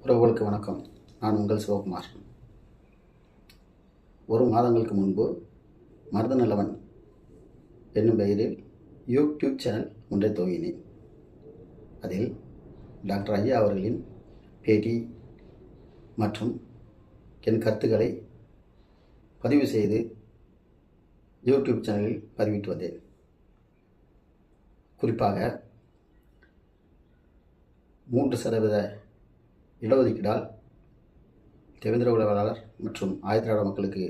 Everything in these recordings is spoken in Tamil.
உறவுகளுக்கு வணக்கம். நான் உங்கள் சிவகுமார். ஒரு மாதங்களுக்கு முன்பு மருதநலவன் என்னும் பெயரில் யூடியூப் சேனல் ஒன்றை துவங்கினேன். அதில் டாக்டர் ஐயா அவர்களின் பேட்டி மற்றும் என் கருத்துக்களை பதிவு செய்து யூடியூப் சேனலில் பதிவிட்டு வந்தேன். குறிப்பாக 3% இடஒதுக்கீடால் தேவேந்திர குல வேளாளர் மற்றும் ஆயத்திராவிட மக்களுக்கு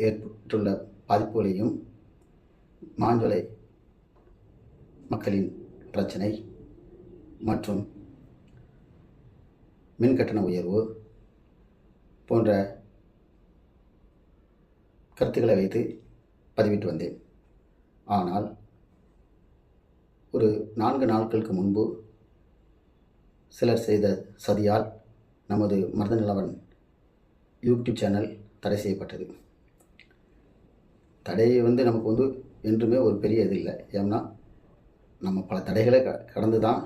ஏற்பட்டுள்ள பாதிப்புகளையும், மாஞ்சோலை மக்களின் பிரச்சனை மற்றும் மின் கட்டண உயர்வு போன்ற கருத்துக்களை வைத்து பதிவிட்டு வந்தேன். ஆனால் ஒரு 4 நாட்களுக்கு முன்பு சிலர் செய்த சதியால் நமது மருதநலவன் யூடியூப் சேனல் தடை செய்யப்பட்டது. தடையை நமக்கு என்றுமே ஒரு பெரிய இது இல்லை. ஏன்னா நம்ம பல தடைகளை கடந்து தான்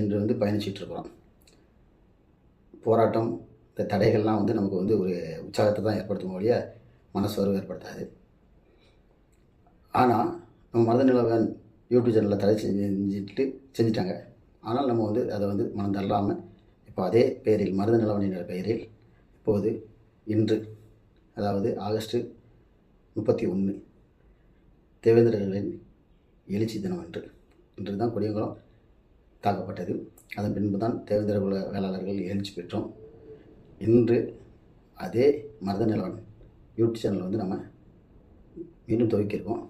என்று பயணிச்சிட்ருக்கிறோம். போராட்டம், இந்த தடைகள்லாம் நமக்கு ஒரு உற்சாகத்தை தான் ஏற்படுத்தும் ஒழிய மனசோர்வு ஏற்படுத்தாது. ஆனால் நம்ம மருதநலவன் யூடியூப் சேனலில் தடை செஞ்சிட்டாங்க. ஆனால் நம்ம அதை மனம் தள்ளாமல் இப்போ அதே பெயரில் மருதநலவன் என்ற பெயரில் இப்போது இன்று, அதாவது ஆகஸ்ட் 31 தேவேந்திரர்களின் எழுச்சி தினம் இன்று தான் கொடியங்குளம் தாக்கப்பட்டது. அதன் பின்பு தான் தேவேந்திர குல வேளாளர்கள் எழுச்சி பெற்றோம். இன்று அதே மருதநலவன் யூடியூப் சேனல் நம்ம மீண்டும் துவக்கியிருக்கோம்.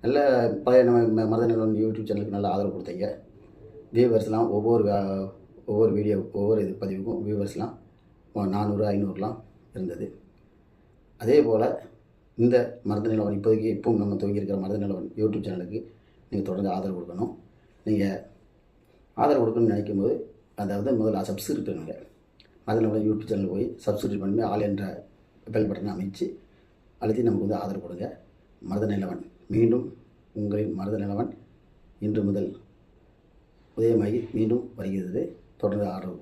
நல்ல பழைய நம்ம மருதநலவன் யூடியூப் சேனலுக்கு நல்ல ஆதரவு கொடுத்தீங்க. வியூவர்ஸ்லாம் ஒவ்வொரு வீடியோ பதிவுக்கும் வியூவர்ஸ்லாம் 400-500 இருந்தது. அதே போல் இந்த மருதநலவன் இப்போவும் நம்ம துவங்கியிருக்கிற மருதநலவன் யூடியூப் சேனலுக்கு நீங்கள் தொடர்ந்து ஆதரவு கொடுக்கணும். நீங்கள் ஆதரவு கொடுக்கணும்னு நினைக்கும் போது, அதாவது முதல்ல சப்ஸ்கிரைப் பண்ணுங்கள். மருதநலவன் யூடியூப் சேனல் போய் சப்ஸ்கிரைப் பண்ணி ஆல் என்ற பெல் பட்டனை அமைச்சு அழுத்தி நமக்கு ஆதரவு கொடுங்க. மருதநலவன் மீண்டும் உங்களின் மருதநலவன் இன்று முதல் உதயமாகி மீண்டும் வருகிறது. தொடர்ந்து ஆதரவு